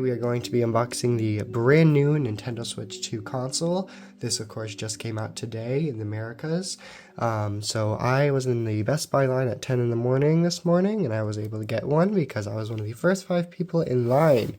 we are going to be unboxing the brand new Nintendo Switch 2 console. This, of course, just came out today in the Americas. So I was in the Best Buy line at 10 in the morning this morning, and I was able to get one because I was one of the first 5 people in line.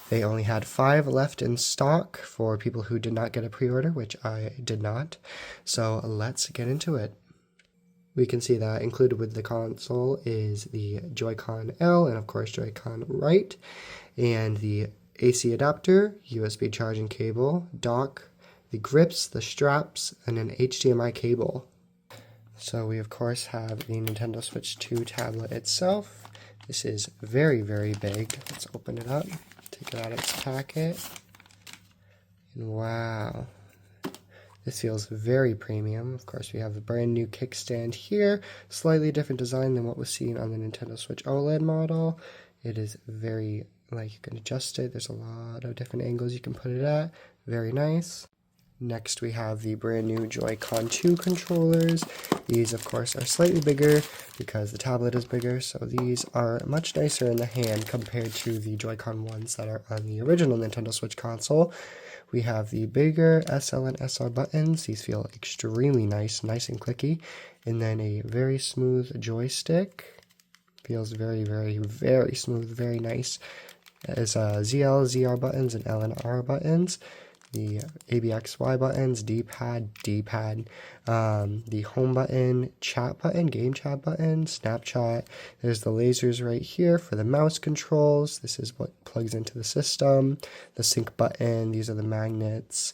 They only had 5 left in stock for people who did not get a pre-order, which I did not. So let's get into it. We can see that included with the console is the Joy-Con L and of course Joy-Con right, and the AC adapter, USB charging cable, dock, the grips, the straps, and an HDMI cable. So we of course have the Nintendo Switch 2 tablet itself. This is very, very big. Let's open it up, take it out of its packet, and wow. This feels very premium. Of course, we have the brand new kickstand here. Slightly different design than what was seen on the Nintendo Switch OLED model. It is very, you can adjust it. There's a lot of different angles you can put it at. Very nice. Next, we have the brand new Joy-Con 2 controllers. These, of course, are slightly bigger because the tablet is bigger, so these are much nicer in the hand compared to the Joy-Con ones that are on the original Nintendo Switch console. We have the bigger SL and SR buttons. These feel extremely nice and clicky. And then a very smooth joystick. Feels very, very, very smooth, very nice. There's ZL, ZR buttons, and L and R buttons. The ABXY buttons, D-pad, the home button, chat button, game chat button, Snapchat. There's the lasers right here for the mouse controls. This is what plugs into the system. The sync button, these are the magnets.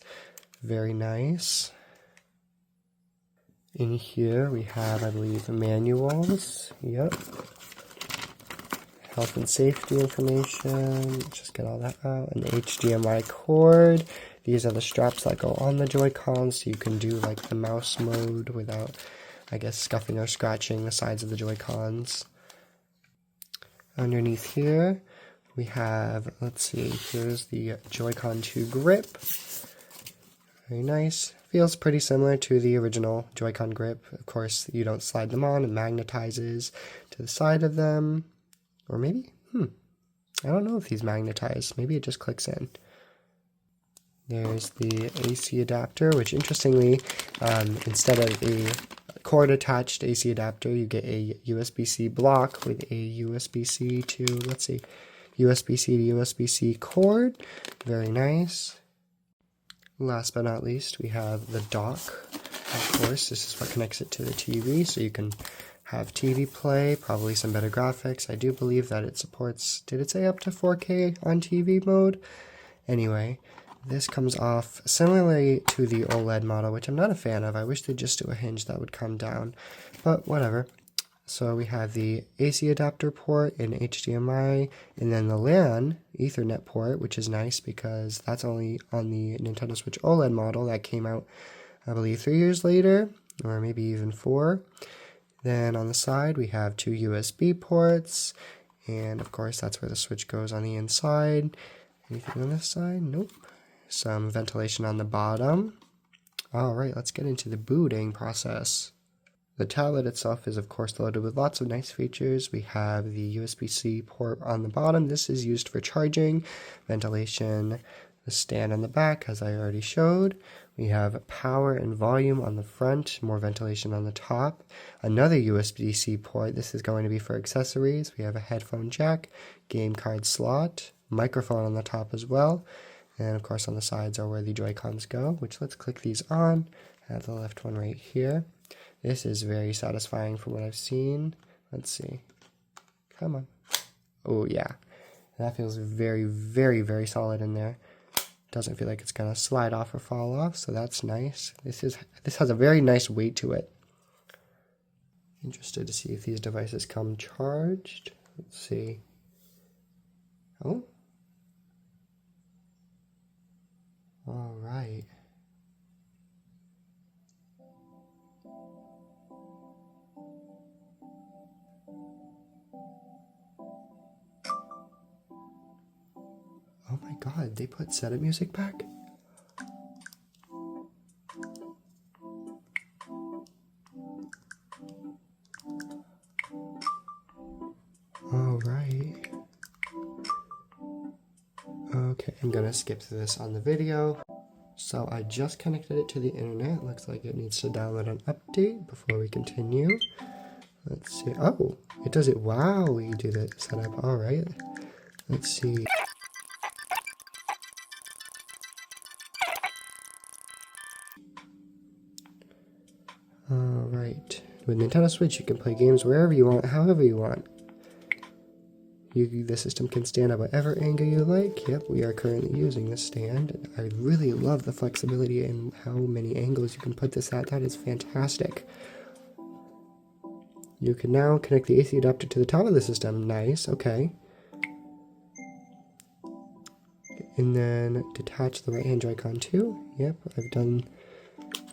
Very nice. In here we have, I believe, manuals. Yep. Health and safety information. Just get all that out. An HDMI cord. These are the straps that go on the Joy-Cons, so you can do like the mouse mode without, I guess, scuffing or scratching the sides of the Joy-Cons. Underneath here, we have, let's see, here's the Joy-Con 2 grip. Very nice. Feels pretty similar to the original Joy-Con grip. Of course, you don't slide them on, it magnetizes to the side of them. Or maybe, I don't know if these magnetize. Maybe it just clicks in. There's the AC adapter, which interestingly, instead of a cord-attached AC adapter, you get a USB-C block with a USB-C to, let's see, USB-C to USB-C cord. Very nice. Last but not least, we have the dock. Of course, this is what connects it to the TV, so you can have TV play, probably some better graphics. I do believe that it supports, did it say up to 4K on TV mode? Anyway, this comes off similarly to the OLED model, which I'm not a fan of. I wish they'd just do a hinge that would come down, but whatever. So we have the AC adapter port and HDMI, and then the LAN Ethernet port, which is nice because that's only on the Nintendo Switch OLED model that came out, I believe, 3 years later, or maybe even 4. Then on the side, we have 2 USB ports, and of course, that's where the Switch goes on the inside. Anything on this side? Nope. Some ventilation on the bottom. Alright, let's get into the booting process. The tablet itself is of course loaded with lots of nice features. We have the USB-C port on the bottom. This is used for charging, ventilation, the stand on the back as I already showed. We have power and volume on the front, more ventilation on the top. Another USB-C port. This is going to be for accessories. We have a headphone jack, game card slot, microphone on the top as well. And of course on the sides are where the Joy-Cons go, which let's click these on. I have the left one right here. This is very satisfying from what I've seen. Let's see. Come on. Oh yeah. That feels very, very, very solid in there. Doesn't feel like it's gonna slide off or fall off, so that's nice. This has a very nice weight to it. Interested to see if these devices come charged. Let's see. Oh. All right. Oh my god, they put setup music back? All right. Okay, I'm gonna skip through this on the video. So I just connected it to the internet. Looks like it needs to download an update before we continue. Let's see. Oh, it does it. Wow, we do the setup. All right. Let's see. All right. With Nintendo Switch, you can play games wherever you want, however you want. The system can stand at whatever angle you like. Yep, we are currently using this stand. I really love the flexibility and how many angles you can put this at. That is fantastic. You can now connect the AC adapter to the top of the system. Nice, okay. And then detach the right-hand Joy-Con too. Yep, I've done,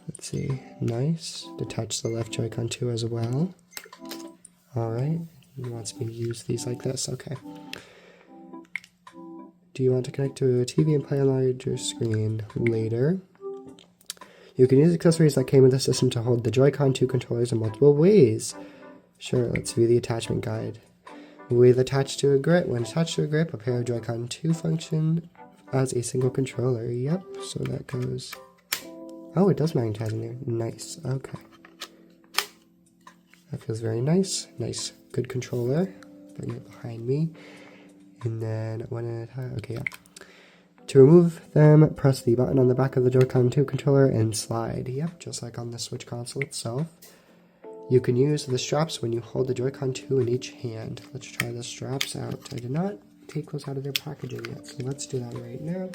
let's see, nice. Detach the left Joy-Con too as well. Alright. He wants me to use these like this. Okay. Do you want to connect to a TV and play on a larger screen later? You can use accessories that came with the system to hold the Joy-Con 2 controllers in multiple ways. Sure, let's view the attachment guide. With attached to a grip. When attached to a grip, a pair of Joy-Con 2 function as a single controller. Yep, so that goes... Oh, it does magnetize in there. Nice. Okay. That feels very nice. Nice. Good controller. Bring it behind me. And then one at a time. Okay, yeah. To remove them, press the button on the back of the Joy-Con 2 controller and slide. Yep, just like on the Switch console itself. You can use the straps when you hold the Joy-Con 2 in each hand. Let's try the straps out. I did not take those out of their packaging yet, so let's do that right now.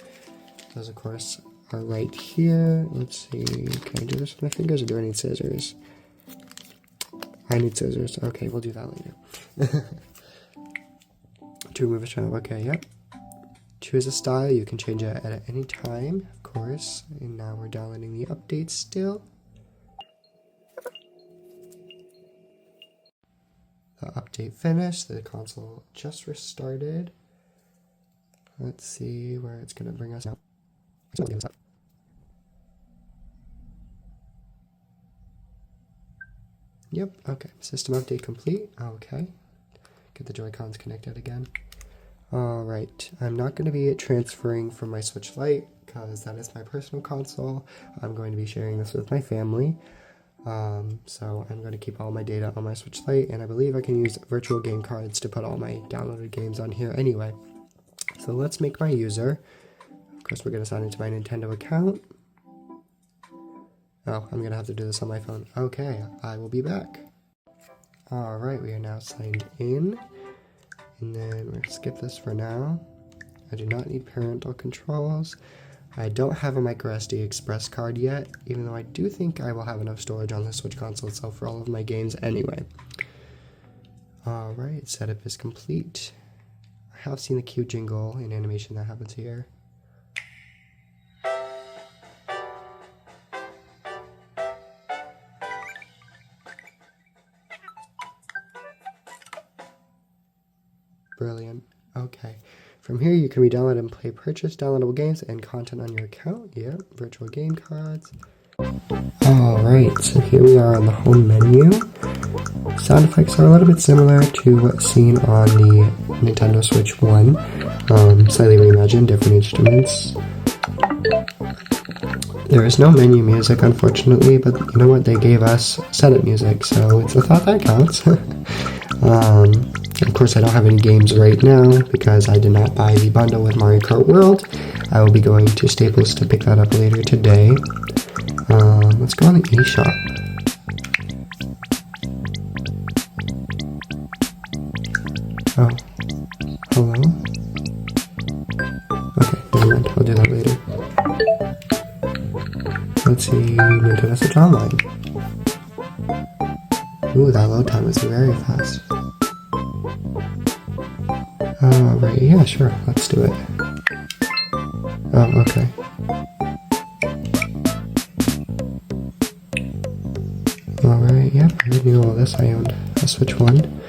Those, of course, are right here. Let's see. Can I do this with my fingers or do I need scissors? I need scissors. Okay, we'll do that later. To remove a strap. Okay, yep. Choose a style. You can change it at any time, of course. And now we're downloading the update still. The update finished. The console just restarted. Let's see where it's going to bring us now. Yep, okay. System update complete. Okay. Get the Joy-Cons connected again. Alright, I'm not going to be transferring from my Switch Lite because that is my personal console. I'm going to be sharing this with my family. So I'm going to keep all my data on my Switch Lite, and I believe I can use virtual game cards to put all my downloaded games on here anyway. So let's make my user. Of course, we're going to sign into my Nintendo account. Oh, I'm going to have to do this on my phone. Okay, I will be back. Alright, we are now signed in. And then we're going to skip this for now. I do not need parental controls. I don't have a microSD Express card yet, even though I do think I will have enough storage on the Switch console itself for all of my games anyway. Alright, setup is complete. I have seen the cute jingle and animation that happens here. Brilliant. Okay. From here, you can re-download and play purchase downloadable games and content on your account. Yep, virtual game cards. Alright, so here we are on the home menu. Sound effects are a little bit similar to what's seen on the Nintendo Switch 1. Slightly reimagined, different instruments. There is no menu music, unfortunately, but you know what? They gave us setup music, so it's a thought that counts. Of course, I don't have any games right now because I did not buy the bundle with Mario Kart World. I will be going to Staples to pick that up later today. Let's go on the eShop. Oh. Hello? Okay, never mind. I'll do that later. Let's see, Nintendo Switch Online. Ooh, that load time was very fast. Right, yeah, sure, let's do it. Oh, okay. Alright, yep, I already knew all this. I owned a Switch 1.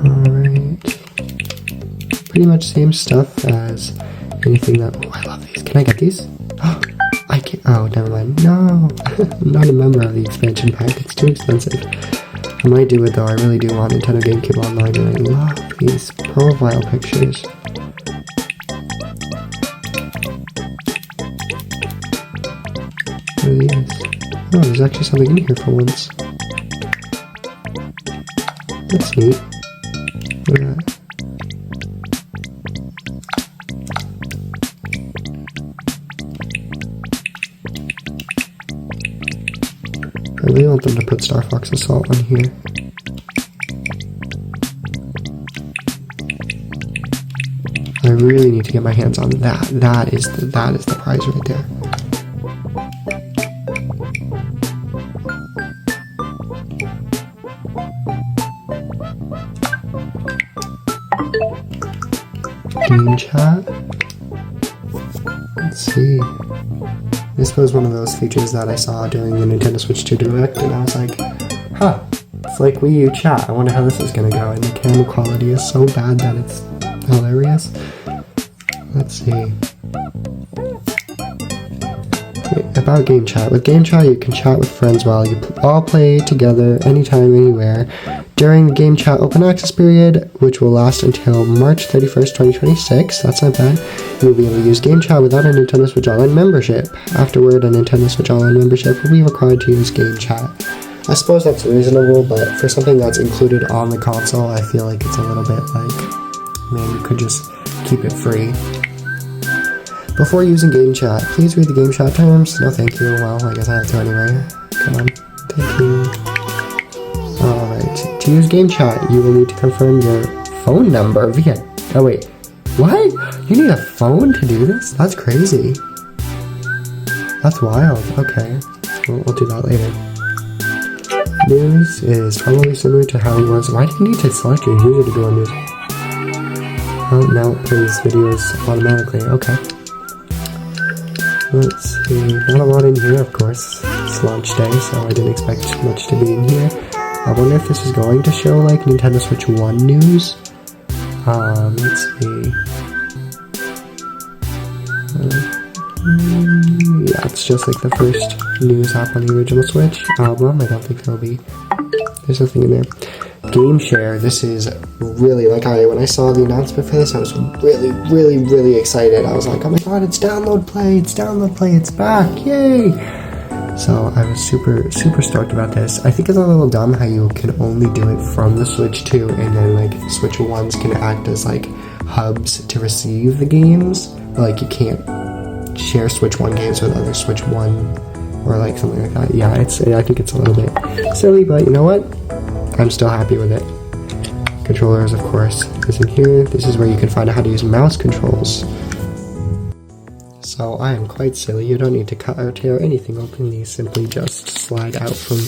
Alright. Pretty much same stuff as anything that... Oh, I love these. Can I get these? Oh, I can't... Oh, never mind. No! I'm not a member of the expansion pack. It's too expensive. I might do it though. I really do want Nintendo GameCube Online, and I love these profile pictures. What are these? Oh, there's actually something in here for once. That's neat. Look at that. I really want them to put Star Fox Assault on here. I really need to get my hands on that. That is the prize right there. Game chat. Let's see. This was one of those features that I saw during the Nintendo Switch 2 Direct, and I was like, huh, it's like Wii U chat. I wonder how this is gonna go. And the camera quality is so bad that it's hilarious. Let's see. Wait, about game chat. With game chat, you can chat with friends while you all play together anytime, anywhere. During the game chat open access period, which will last until March 31st, 2026, that's not bad, you'll be able to use game chat without a Nintendo Switch Online membership. Afterward, a Nintendo Switch Online membership will be required to use game chat. I suppose that's reasonable, but for something that's included on the console, I feel like it's a little bit like, man, you could just keep it free. Before using game chat, please read the game chat terms. No thank you. Well, I guess I have to anyway. Come on. Thank you. Alright. To use game chat, you will need to confirm your phone number via... Oh wait. What? You need a phone to do this? That's crazy. That's wild. Okay. We'll do that later. News is probably similar to how it was. Why do you need to select your user to go on news? Oh, now it plays videos automatically. Okay. Let's see, not a lot in here, of course. It's launch day, so I didn't expect much to be in here. I wonder if this is going to show, like, Nintendo Switch 1 news. Let's see. Yeah, it's just like the first news app on the original Switch album. I don't think there's nothing in there. Game share. This is really, like, when I saw the announcement for this, I was really excited. I was like, oh my god, it's download play, it's back, yay! So I was super stoked about this. I think it's a little dumb how you can only do it from the Switch 2, and then like Switch 1s can act as like hubs to receive the games. Like you can't share Switch 1 games with other Switch 1 or like something like that. Yeah, I think it's a little bit silly, but you know what? I'm still happy with it. Controllers, of course, is in here. This is where you can find out how to use mouse controls. So I am quite silly. You don't need to cut or tear anything open. These simply just slide out from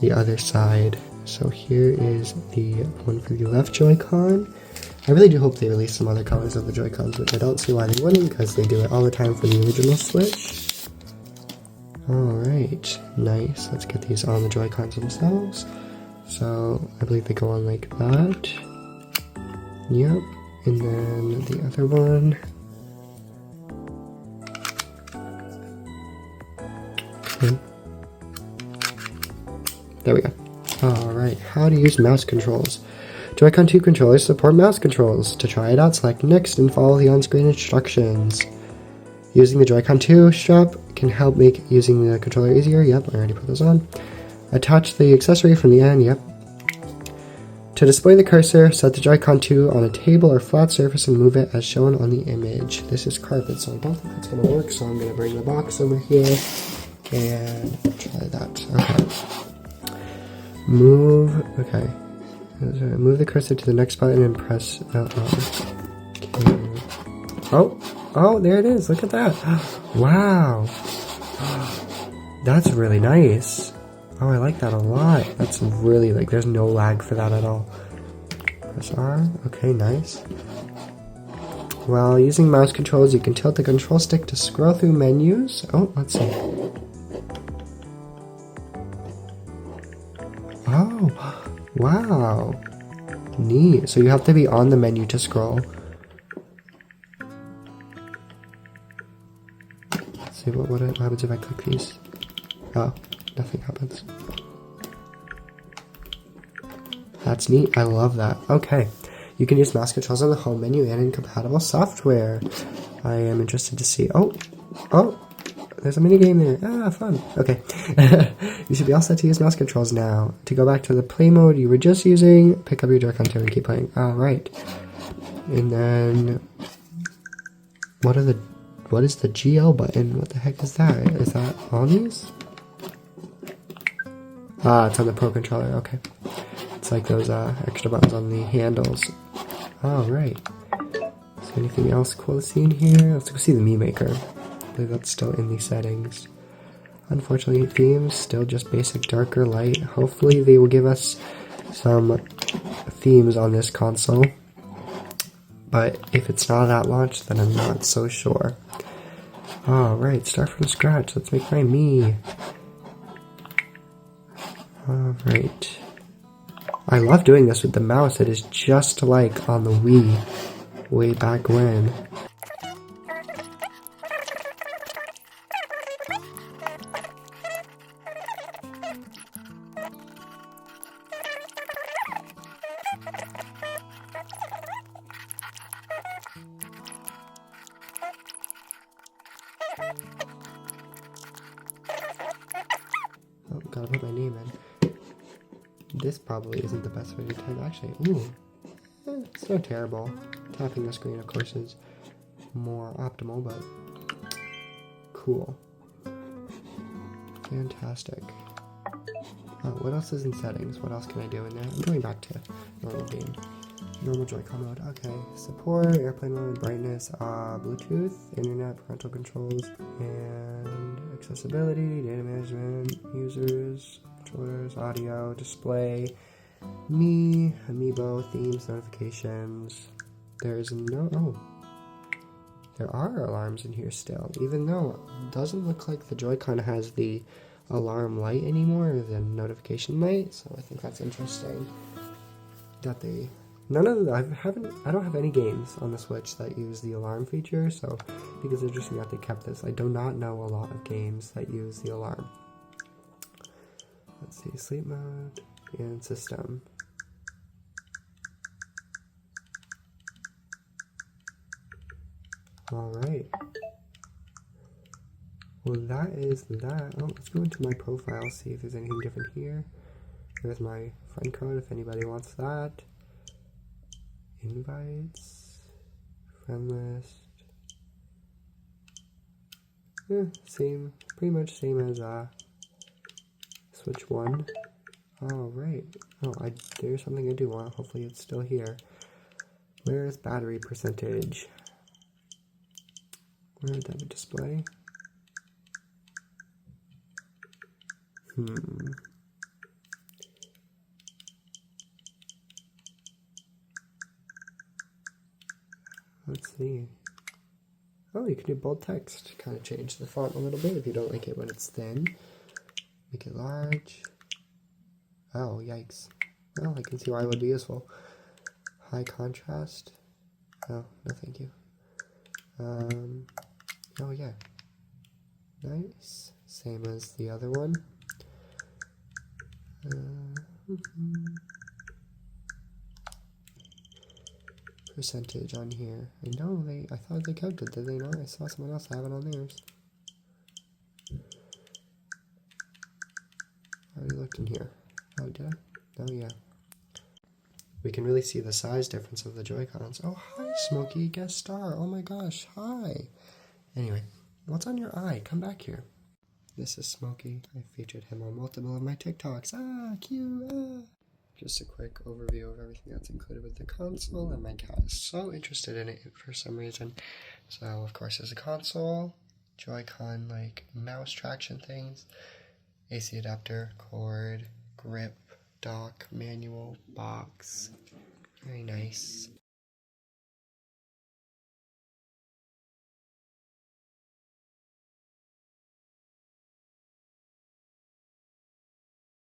the other side. So here is the one for the left Joy-Con. I really do hope they release some other colors of the Joy-Cons, which I don't see why they wouldn't, because they do it all the time for the original Switch. Alright, nice. Let's get these on the Joy-Cons themselves. So, I believe they go on like that. Yep. And then the other one. Okay. There we go. Alright, how to use mouse controls. Joy-Con 2 controllers support mouse controls. To try it out, select Next and follow the on-screen instructions. Using the Joy-Con 2 strap can help make using the controller easier. Yep, I already put those on. Attach the accessory from the end, yep. To display the cursor, set the Joy-Con 2 on a table or flat surface and move it as shown on the image. This is carpet, so I don't think it's going to work, so I'm going to bring the box over here and try that. Okay. Okay. Move the cursor to the next button and press Oh, there it is. Look at that. Wow. That's really nice. Oh, I like that a lot. That's really, like, there's no lag for that at all. Press R. Okay, nice. While using mouse controls, you can tilt the control stick to scroll through menus. Oh, let's see. Oh, wow. Neat. So you have to be on the menu to scroll. Let's see what happens if I click these. Oh, nothing happens. That's neat. I love that. Okay. You can use mouse controls on the home menu and in compatible software. I am interested to see. Oh, there's a mini game there. Ah, fun. Okay. You should be all set to use mouse controls now. To go back to the play mode you were just using, pick up your Joy-Con 2 and keep playing. All right. And then, what is the GL button? What the heck is that? Is that on these? Ah, it's on the Pro Controller. Okay. It's like those extra buttons on the handles. All right. Is there anything else cool to see in here? Let's go see the Me Maker. I believe that's still in the settings. Unfortunately, themes still just basic darker light. Hopefully they will give us some themes on this console. But if it's not at launch, then I'm not so sure. Alright, start from scratch. Let's make my me. Alright. I love doing this with the mouse. It is just like on the Wii way back when. Oh, gotta put my name in. This probably isn't the best way to type. Actually, it's not terrible. Tapping the screen, of course, is more optimal, but cool. Fantastic. What else is in settings? What else can I do in there? I'm going back to normal game. Normal Joy-Con mode. Okay. Support, airplane mode, brightness, Bluetooth, internet, parental controls, and accessibility, data management, users, controllers, audio, display, me, amiibo, themes, notifications. There's no... there are alarms in here still, even though it doesn't look like the Joy-Con has the alarm light anymore, the notification light, so I think that's interesting that they... I don't have any games on the Switch that use the alarm feature, so I think it's interesting that they kept this. I do not know a lot of games that use the alarm. Let's see, sleep mode and system. Alright. Well, that is that. Oh, let's go into my profile, see if there's anything different here. There's my friend code if anybody wants that. Invites, friend list. Yeah, same, pretty much same as Switch 1. Alright. Oh, there's something I do want. Hopefully it's still here. Where is battery percentage? Where did that display? Let's see. Oh, you can do bold text. Kind of change the font a little bit if you don't like it when it's thin. Make it large. Oh, yikes. Well, I can see why it would be useful. High contrast. Oh, no thank you. Oh yeah. Nice. Same as the other one. Percentage on here. I thought they kept it, did they not? I saw someone else have it on theirs. I already looked in here. Oh, did I? Oh, yeah. We can really see the size difference of the Joy-Cons. Oh, hi, Smokey, guest star. Oh my gosh, hi. Anyway, what's on your eye? Come back here. This is Smokey. I featured him on multiple of my TikToks. Ah, cute. Just a quick overview of everything that's included with the console, and my cat is so interested in it for some reason. So, of course, there's a console, Joy-Con, like, mouse traction things, AC adapter, cord, grip, dock, manual, box. Very nice.